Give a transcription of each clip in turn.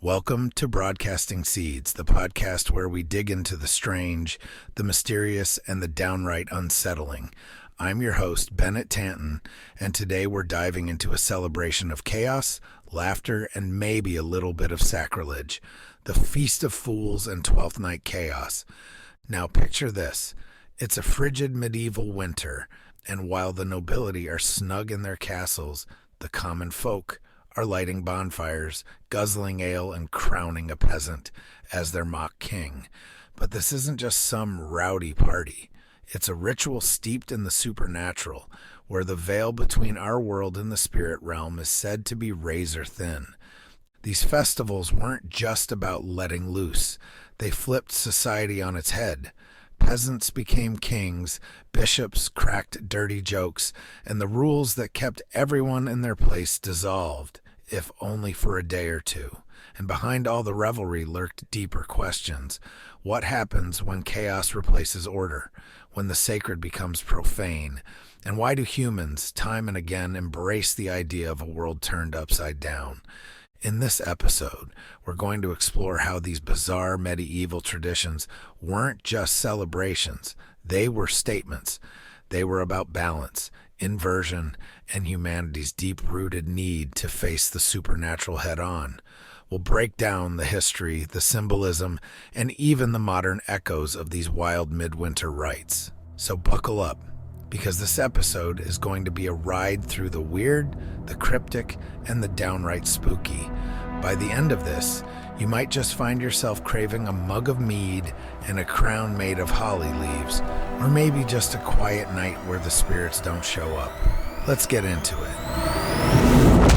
Welcome to Broadcasting Seeds, the podcast where we dig into the strange, the mysterious, and the downright unsettling. I'm your host, Bennett Tanton, and today we're diving into a celebration of chaos, laughter, and maybe a little bit of sacrilege, the Feast of Fools and Twelfth Night Chaos. Now picture this. It's a frigid medieval winter, and while the nobility are snug in their castles, the common folk are lighting bonfires, guzzling ale, and crowning a peasant as their mock king. But this isn't just some rowdy party. It's a ritual steeped in the supernatural, where the veil between our world and the spirit realm is said to be razor thin. These festivals weren't just about letting loose. They flipped society on its head. Peasants became kings, bishops cracked dirty jokes, and the rules that kept everyone in their place dissolved, if only for a day or two. And behind all the revelry lurked deeper questions. What happens when chaos replaces order, when the sacred becomes profane? And why do humans, time and again, embrace the idea of a world turned upside down? In this episode, we're going to explore how these bizarre medieval traditions weren't just celebrations. They were statements. They were about balance, inversion, and humanity's deep-rooted need to face the supernatural head-on. We'll break down the history, the symbolism, and even the modern echoes of these wild midwinter rites. So buckle up, because this episode is going to be a ride through the weird, the cryptic, and the downright spooky. By the end of this, you might just find yourself craving a mug of mead and a crown made of holly leaves, or maybe just a quiet night where the spirits don't show up. Let's get into it.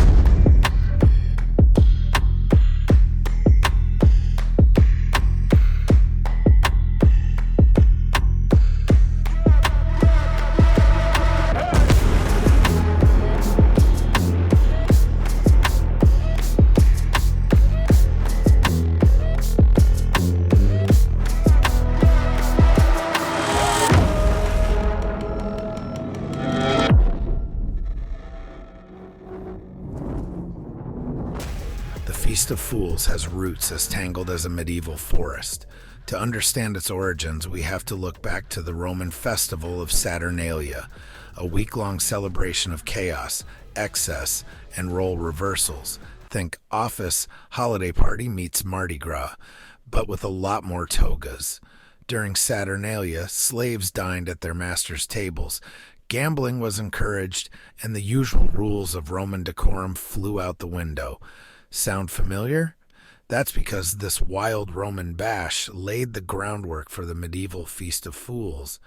Feast of Fools has roots as tangled as a medieval forest. To understand its origins, we have to look back to the Roman festival of Saturnalia, a week-long celebration of chaos, excess, and role reversals. Think office holiday party meets Mardi Gras, but with a lot more togas. During Saturnalia, slaves dined at their masters' tables. Gambling was encouraged, and the usual rules of Roman decorum flew out the window. Sound familiar? That's because this wild Roman bash laid the groundwork for the medieval Feast of Fools.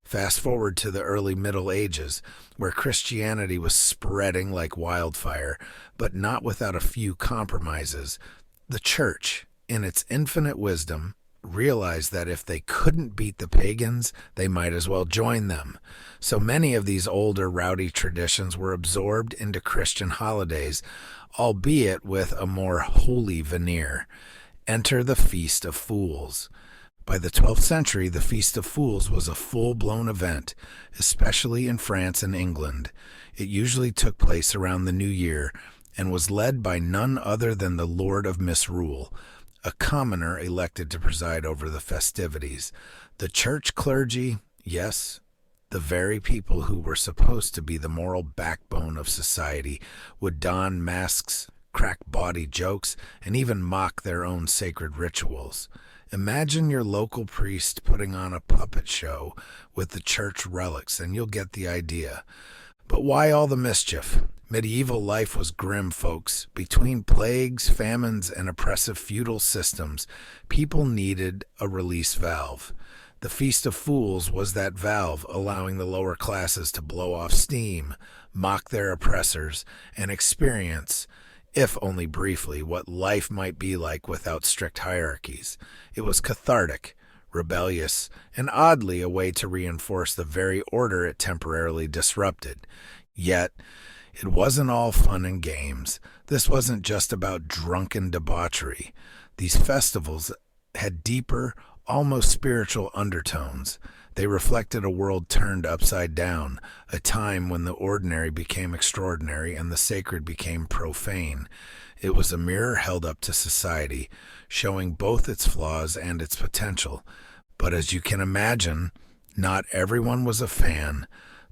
Fast forward to the early Middle Ages, where Christianity was spreading like wildfire, but not without a few compromises. The Church, in its infinite wisdom, realized that if they couldn't beat the pagans, they might as well join them. So many of these older rowdy traditions were absorbed into Christian holidays, albeit with a more holy veneer. Enter the Feast of Fools. By the 12th century, the Feast of Fools was a full-blown event, especially in France and England. It usually took place around the New Year and was led by none other than the Lord of Misrule, a commoner elected to preside over the festivities. The church clergy, yes, the very people who were supposed to be the moral backbone of society, would don masks, crack bawdy jokes, and even mock their own sacred rituals. Imagine your local priest putting on a puppet show with the church relics, and you'll get the idea. But why all the mischief? Medieval life was grim, folks. Between plagues, famines, and oppressive feudal systems, people needed a release valve. The Feast of Fools was that valve, allowing the lower classes to blow off steam, mock their oppressors, and experience, if only briefly, what life might be like without strict hierarchies. It was cathartic, rebellious, and oddly a way to reinforce the very order it temporarily disrupted. Yet, it wasn't all fun and games. This wasn't just about drunken debauchery. These festivals had deeper, almost spiritual undertones. They reflected a world turned upside down, a time when the ordinary became extraordinary and the sacred became profane. It was a mirror held up to society, showing both its flaws and its potential. But as you can imagine, not everyone was a fan.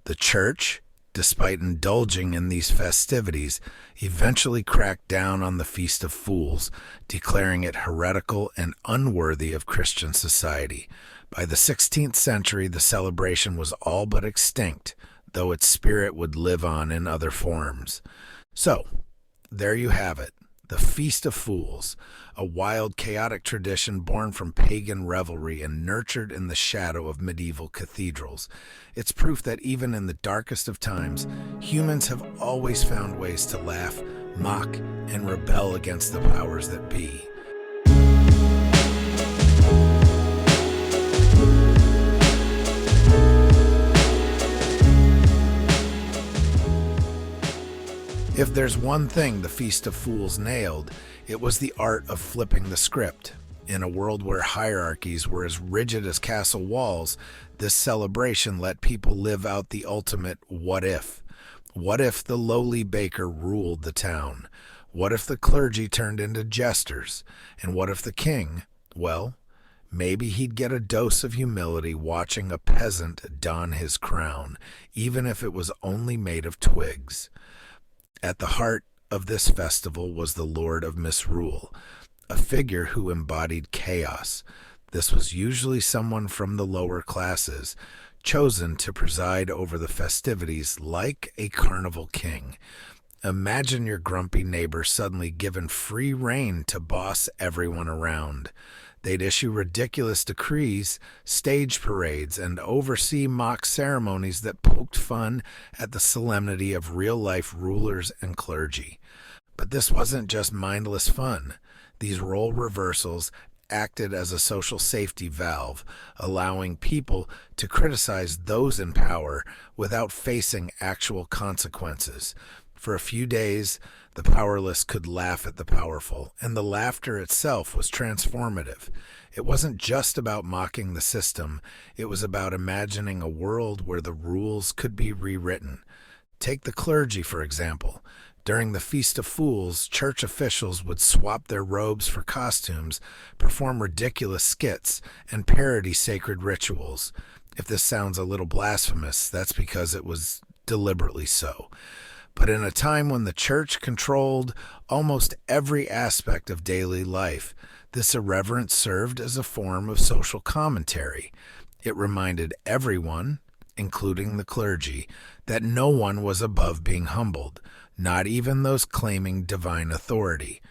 The church, despite indulging in these festivities, eventually cracked down on the Feast of Fools, declaring it heretical and unworthy of Christian society. By the 16th century, the celebration was all but extinct, though its spirit would live on in other forms. So, there you have it, the Feast of Fools, a wild, chaotic tradition born from pagan revelry and nurtured in the shadow of medieval cathedrals. It's proof that even in the darkest of times, humans have always found ways to laugh, mock, and rebel against the powers that be. If there's one thing the Feast of Fools nailed, it was the art of flipping the script. In a world where hierarchies were as rigid as castle walls, this celebration let people live out the ultimate what if. What if the lowly baker ruled the town? What if the clergy turned into jesters? And what if the king, well, maybe he'd get a dose of humility watching a peasant don his crown, even if it was only made of twigs. At the heart of this festival was the Lord of Misrule, a figure who embodied chaos. This was usually someone from the lower classes, chosen to preside over the festivities like a carnival king. Imagine your grumpy neighbor suddenly given free rein to boss everyone around. They'd issue ridiculous decrees, stage parades, and oversee mock ceremonies that poked fun at the solemnity of real-life rulers and clergy. But this wasn't just mindless fun. These role reversals acted as a social safety valve, allowing people to criticize those in power without facing actual consequences. For a few days, the powerless could laugh at the powerful, and the laughter itself was transformative. It wasn't just about mocking the system, it was about imagining a world where the rules could be rewritten. Take the clergy, for example. During the Feast of Fools, church officials would swap their robes for costumes, perform ridiculous skits, and parody sacred rituals. If this sounds a little blasphemous, that's because it was deliberately so. But in a time when the church controlled almost every aspect of daily life, this irreverence served as a form of social commentary. It reminded everyone, including the clergy, that no one was above being humbled, not even those claiming divine authority.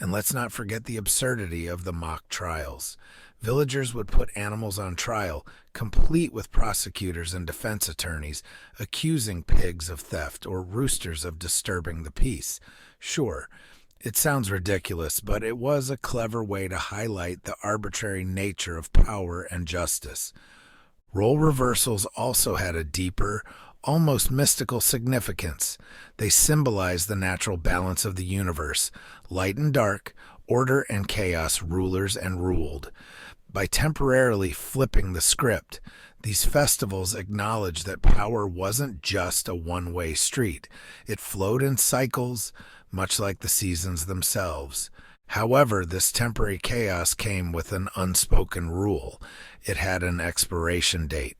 And let's not forget the absurdity of the mock trials. Villagers would put animals on trial, complete with prosecutors and defense attorneys, accusing pigs of theft or roosters of disturbing the peace. Sure, it sounds ridiculous, but it was a clever way to highlight the arbitrary nature of power and justice. Role reversals also had a deeper, almost mystical significance. They symbolized the natural balance of the universe, light and dark, order and chaos, rulers and ruled. By temporarily flipping the script, these festivals acknowledged that power wasn't just a one-way street. It flowed in cycles, much like the seasons themselves. However, this temporary chaos came with an unspoken rule. It had an expiration date.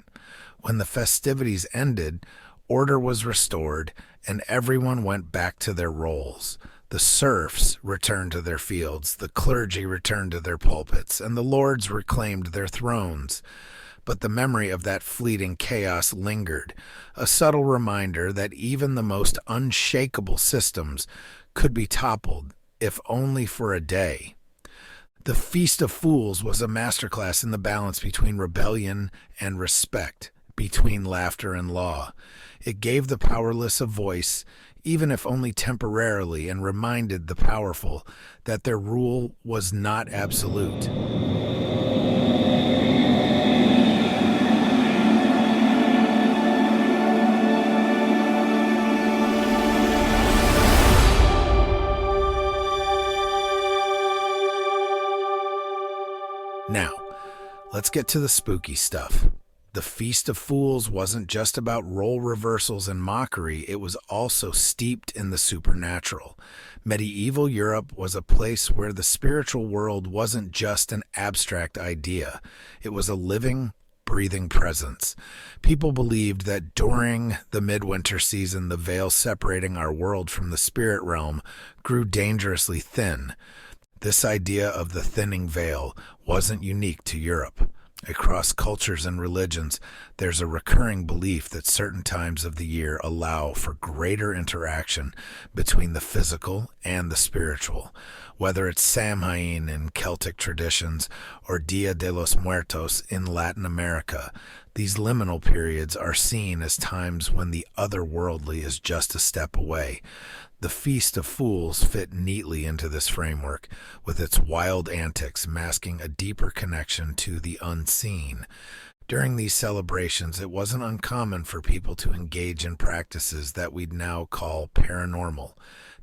When the festivities ended, order was restored, and everyone went back to their roles. The serfs returned to their fields, the clergy returned to their pulpits, and the lords reclaimed their thrones. But the memory of that fleeting chaos lingered, a subtle reminder that even the most unshakable systems could be toppled, if only for a day. The Feast of Fools was a masterclass in the balance between rebellion and respect, between laughter and law. It gave the powerless a voice, even if only temporarily, and reminded the powerful that their rule was not absolute. Now, let's get to the spooky stuff. The Feast of Fools wasn't just about role reversals and mockery, it was also steeped in the supernatural. Medieval Europe was a place where the spiritual world wasn't just an abstract idea, it was a living, breathing presence. People believed that during the midwinter season, the veil separating our world from the spirit realm grew dangerously thin. This idea of the thinning veil wasn't unique to Europe. Across cultures and religions, there's a recurring belief that certain times of the year allow for greater interaction between the physical and the spiritual. Whether it's Samhain in Celtic traditions or Dia de los Muertos in Latin America, these liminal periods are seen as times when the otherworldly is just a step away. The Feast of Fools fit neatly into this framework, with its wild antics masking a deeper connection to the unseen. During these celebrations, it wasn't uncommon for people to engage in practices that we'd now call paranormal.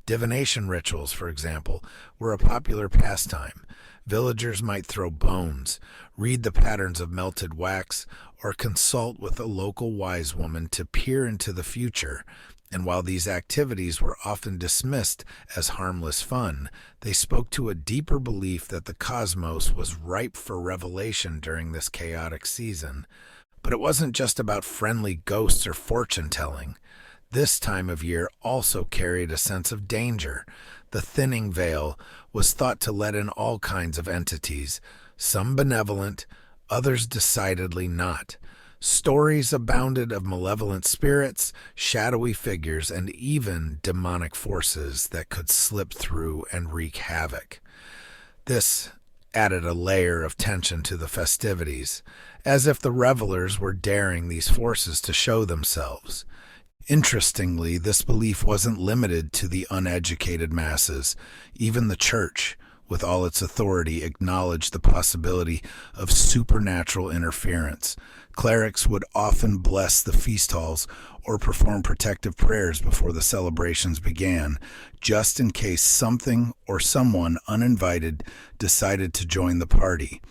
Divination rituals, for example, were a popular pastime. Villagers might throw bones, read the patterns of melted wax, or consult with a local wise woman to peer into the future. And while these activities were often dismissed as harmless fun, they spoke to a deeper belief that the cosmos was ripe for revelation during this chaotic season. But it wasn't just about friendly ghosts or fortune-telling. This time of year also carried a sense of danger. The thinning veil was thought to let in all kinds of entities, some benevolent, others decidedly not. Stories abounded of malevolent spirits, shadowy figures, and even demonic forces that could slip through and wreak havoc. This added a layer of tension to the festivities, as if the revelers were daring these forces to show themselves. Interestingly, this belief wasn't limited to the uneducated masses. Even the church, with all its authority, acknowledged the possibility of supernatural interference. Clerics would often bless the feast halls or perform protective prayers before the celebrations began, just in case something or someone uninvited decided to join the party.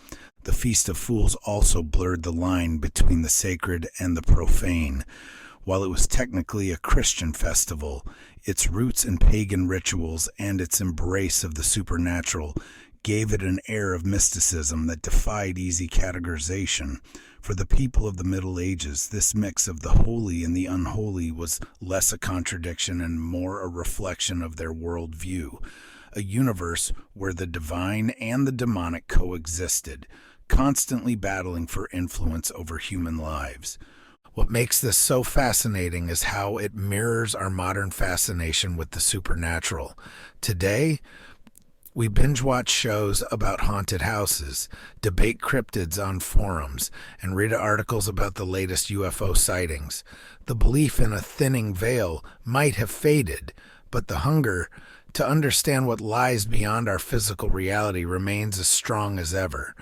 The Feast of Fools also blurred the line between the sacred and the profane. While it was technically a Christian festival, its roots in pagan rituals and its embrace of the supernatural gave it an air of mysticism that defied easy categorization. For the people of the Middle Ages, this mix of the holy and the unholy was less a contradiction and more a reflection of their worldview, a universe where the divine and the demonic coexisted, constantly battling for influence over human lives. What makes this so fascinating is how it mirrors our modern fascination with the supernatural. Today, we binge-watch shows about haunted houses, debate cryptids on forums, and read articles about the latest UFO sightings. The belief in a thinning veil might have faded, but the hunger to understand what lies beyond our physical reality remains as strong as ever.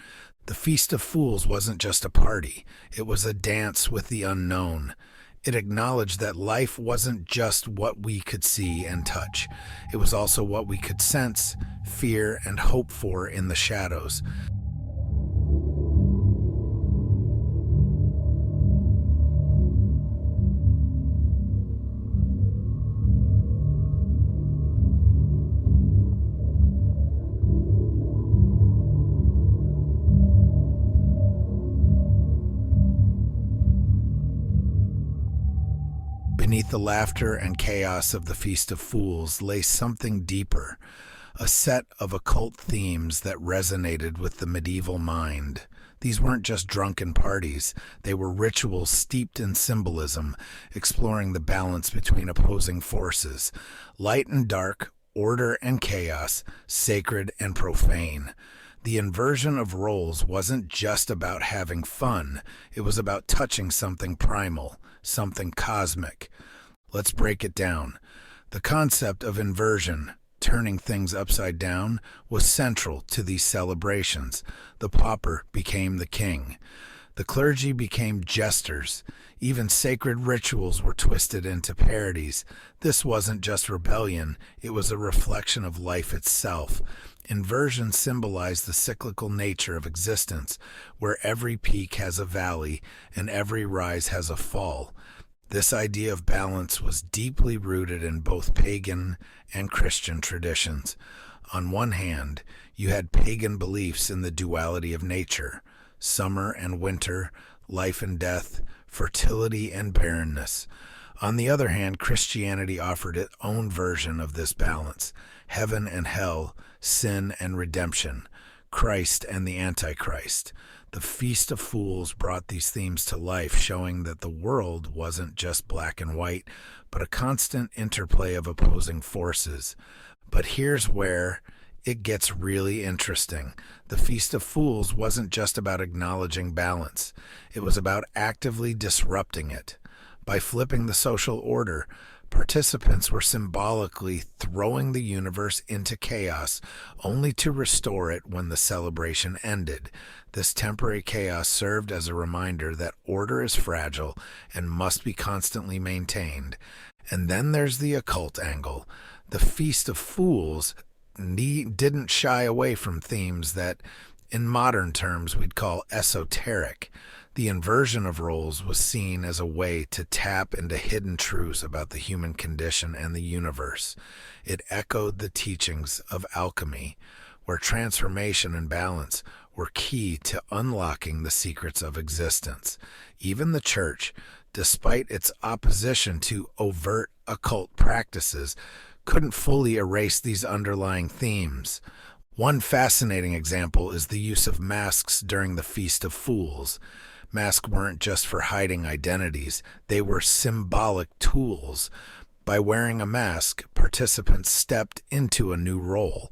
The Feast of Fools wasn't just a party, it was a dance with the unknown. It acknowledged that life wasn't just what we could see and touch. It was also what we could sense, fear, and hope for in the shadows. Beneath the laughter and chaos of the Feast of Fools lay something deeper, a set of occult themes that resonated with the medieval mind. These weren't just drunken parties, they were rituals steeped in symbolism, exploring the balance between opposing forces, light and dark, order and chaos, sacred and profane. The inversion of roles wasn't just about having fun, it was about touching something primal, something cosmic. Let's break it down. The concept of inversion, turning things upside down, was central to these celebrations. The pauper became the king. The clergy became jesters. Even sacred rituals were twisted into parodies. This wasn't just rebellion, it was a reflection of life itself. Inversion symbolized the cyclical nature of existence, where every peak has a valley and every rise has a fall. This idea of balance was deeply rooted in both pagan and Christian traditions. On one hand, you had pagan beliefs in the duality of nature, summer and winter, life and death, fertility and barrenness. On the other hand, Christianity offered its own version of this balance, heaven and hell, sin and redemption, Christ and the Antichrist. The Feast of Fools brought these themes to life, showing that the world wasn't just black and white, but a constant interplay of opposing forces. But here's where it gets really interesting. The Feast of Fools wasn't just about acknowledging balance. It was about actively disrupting it. By flipping the social order, participants were symbolically throwing the universe into chaos, only to restore it when the celebration ended. This temporary chaos served as a reminder that order is fragile and must be constantly maintained. And then there's the occult angle. The Feast of Fools didn't shy away from themes that, in modern terms, we'd call esoteric. The inversion of roles was seen as a way to tap into hidden truths about the human condition and the universe. It echoed the teachings of alchemy, where transformation and balance were key to unlocking the secrets of existence. Even the church, despite its opposition to overt occult practices, couldn't fully erase these underlying themes. One fascinating example is the use of masks during the Feast of Fools. Masks weren't just for hiding identities, they were symbolic tools. By wearing a mask, participants stepped into a new role,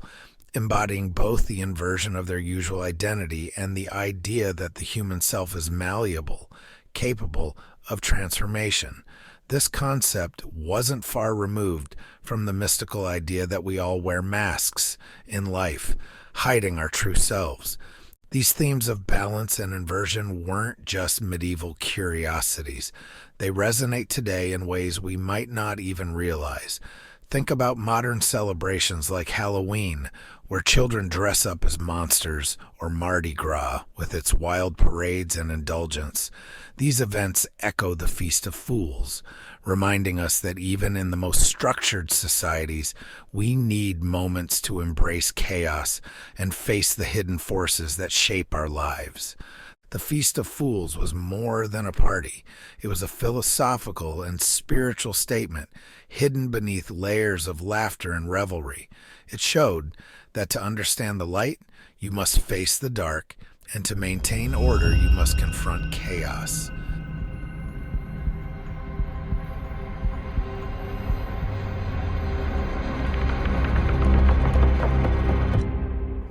embodying both the inversion of their usual identity and the idea that the human self is malleable, capable of transformation. This concept wasn't far removed from the mystical idea that we all wear masks in life, hiding our true selves. These themes of balance and inversion weren't just medieval curiosities. They resonate today in ways we might not even realize. Think about modern celebrations like Halloween, where children dress up as monsters, or Mardi Gras, with its wild parades and indulgence. These events echo the Feast of Fools, reminding us that even in the most structured societies, we need moments to embrace chaos and face the hidden forces that shape our lives. The Feast of Fools was more than a party. It was a philosophical and spiritual statement hidden beneath layers of laughter and revelry. It showed that to understand the light, you must face the dark, and to maintain order, you must confront chaos.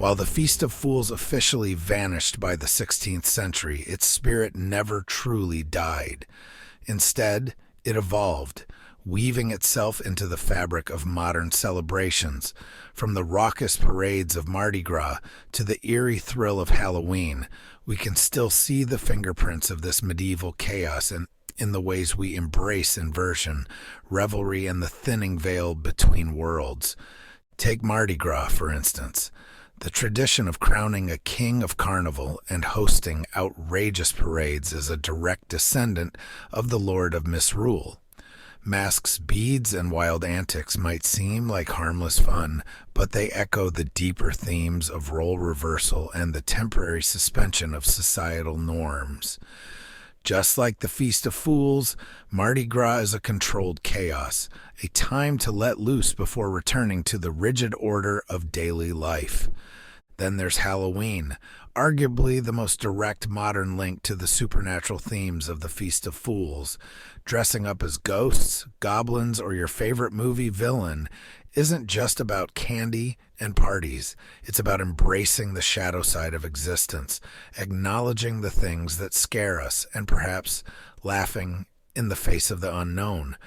While the Feast of Fools officially vanished by the 16th century, its spirit never truly died. Instead, it evolved, weaving itself into the fabric of modern celebrations. From the raucous parades of Mardi Gras to the eerie thrill of Halloween, we can still see the fingerprints of this medieval chaos in the ways we embrace inversion, revelry, and the thinning veil between worlds. Take Mardi Gras, for instance. The tradition of crowning a king of carnival and hosting outrageous parades is a direct descendant of the Lord of Misrule. Masks, beads, and wild antics might seem like harmless fun, but they echo the deeper themes of role reversal and the temporary suspension of societal norms. Just like the Feast of Fools, Mardi Gras is a controlled chaos, a time to let loose before returning to the rigid order of daily life. Then there's Halloween, arguably the most direct modern link to the supernatural themes of the Feast of Fools. Dressing up as ghosts, goblins, or your favorite movie villain isn't just about candy and parties. It's about embracing the shadow side of existence, acknowledging the things that scare us, and perhaps laughing in the face of the unknown.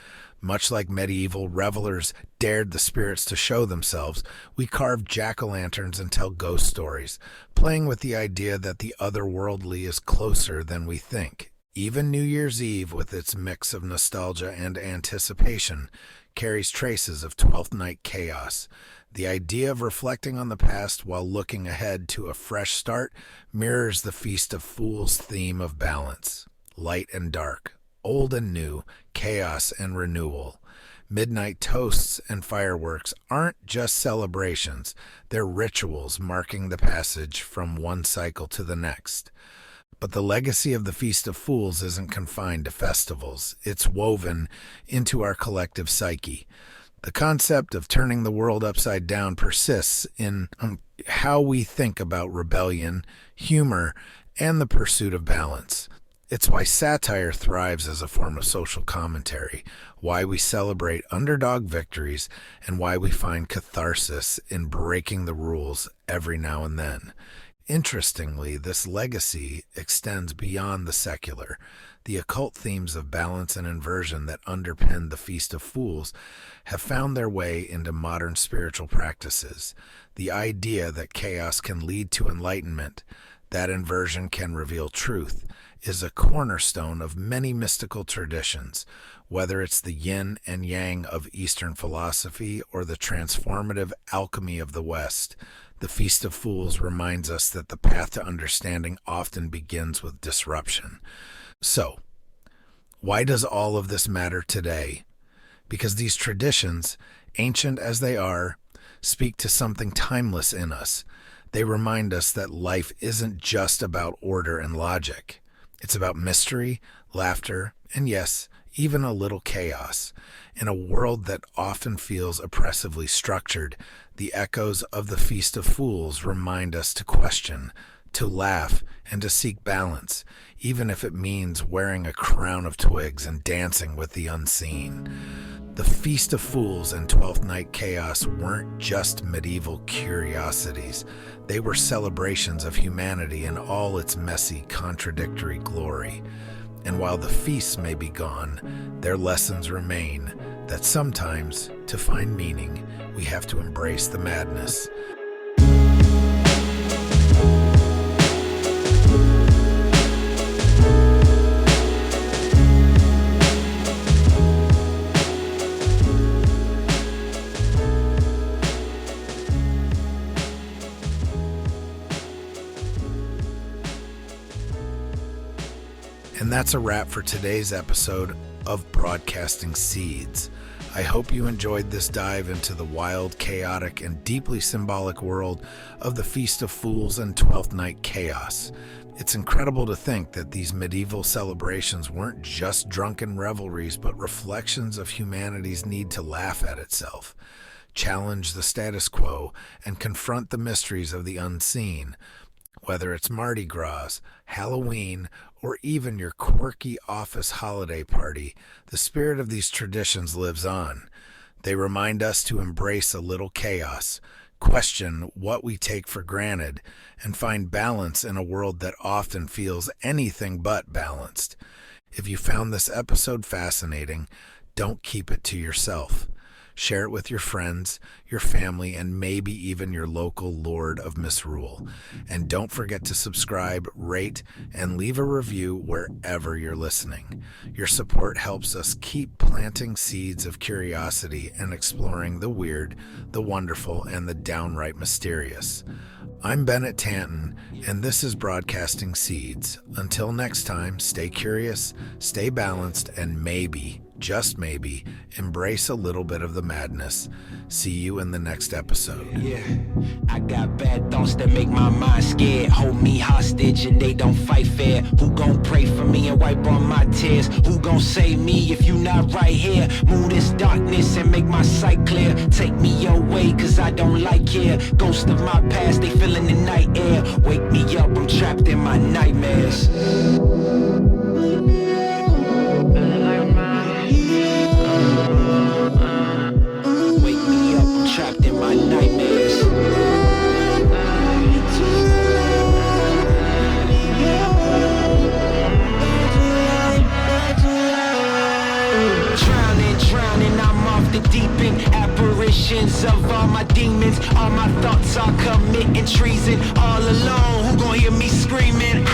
Much like medieval revelers dared the spirits to show themselves, we carve jack-o'-lanterns and tell ghost stories, playing with the idea that the otherworldly is closer than we think. Even New Year's Eve, with its mix of nostalgia and anticipation, carries traces of Twelfth Night chaos. The idea of reflecting on the past while looking ahead to a fresh start mirrors the Feast of Fools theme of balance. Light and dark, old and new, chaos and renewal. Midnight toasts and fireworks aren't just celebrations, they're rituals marking the passage from one cycle to the next. But the legacy of the Feast of Fools isn't confined to festivals. It's woven into our collective psyche. The concept of turning the world upside down persists in how we think about rebellion, humor, and the pursuit of balance. It's why satire thrives as a form of social commentary, why we celebrate underdog victories, and why we find catharsis in breaking the rules every now and then. Interestingly, this legacy extends beyond the secular. The occult themes of balance and inversion that underpin the Feast of Fools have found their way into modern spiritual practices. The idea that chaos can lead to enlightenment, that inversion can reveal truth, is a cornerstone of many mystical traditions, whether it's the yin and yang of Eastern philosophy or the transformative alchemy of the West. The Feast of Fools reminds us that the path to understanding often begins with disruption. So, why does all of this matter today? Because these traditions, ancient as they are, speak to something timeless in us. They remind us that life isn't just about order and logic. It's about mystery, laughter, and yes, even a little chaos. In a world that often feels oppressively structured, the echoes of the Feast of Fools remind us to question, to laugh, and to seek balance, even if it means wearing a crown of twigs and dancing with the unseen. The Feast of Fools and Twelfth Night chaos weren't just medieval curiosities. They were celebrations of humanity in all its messy, contradictory glory. And while the feasts may be gone, their lessons remain, that sometimes, to find meaning, we have to embrace the madness. And that's a wrap for today's episode of Broadcasting Seeds. I hope you enjoyed this dive into the wild, chaotic, and deeply symbolic world of the Feast of Fools and Twelfth Night chaos. It's incredible to think that these medieval celebrations weren't just drunken revelries, but reflections of humanity's need to laugh at itself, challenge the status quo, and confront the mysteries of the unseen. Whether it's Mardi Gras, Halloween, or even your quirky office holiday party, the spirit of these traditions lives on. They remind us to embrace a little chaos, question what we take for granted, and find balance in a world that often feels anything but balanced. If you found this episode fascinating, don't keep it to yourself. Share it with your friends, your family, and maybe even your local Lord of Misrule. And don't forget to subscribe, rate, and leave a review wherever you're listening. Your support helps us keep planting seeds of curiosity and exploring the weird, the wonderful, and the downright mysterious. I'm Bennett Tanton, and this is Broadcasting Seeds. Until next time, stay curious, stay balanced, and maybe, just maybe, embrace a little bit of the madness. See you in the next episode. Yeah, I got bad thoughts that make my mind scared. Hold me hostage and they don't fight fair. Who gon' pray for me and wipe all my tears? Who gon' save me if you not right here? Move this darkness and make my sight clear. Take me your way cause I don't like here. Ghosts of my past, they feeling the night air. Wake me up, I'm trapped in my nightmares. Wake me up, I'm trapped in my nightmares. Drowning, chasing all alone. Who gon' hear me screaming?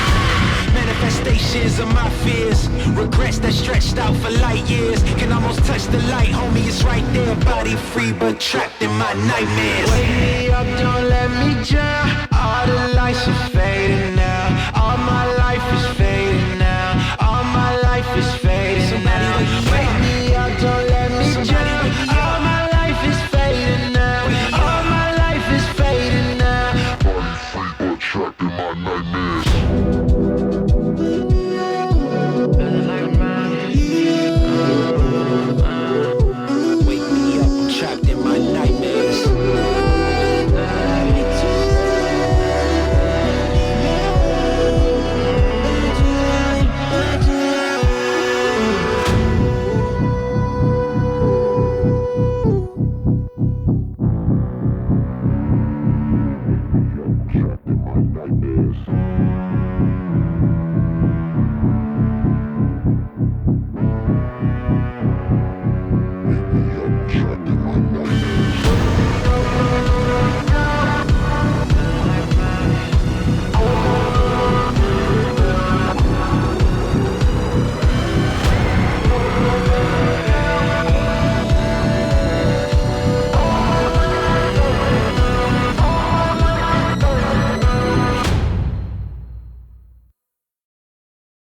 Manifestations of my fears, regrets that stretched out for light years. Can almost touch the light, homie, it's right there. Body free but trapped in my nightmares. Wake me up, don't let me drown. All the lights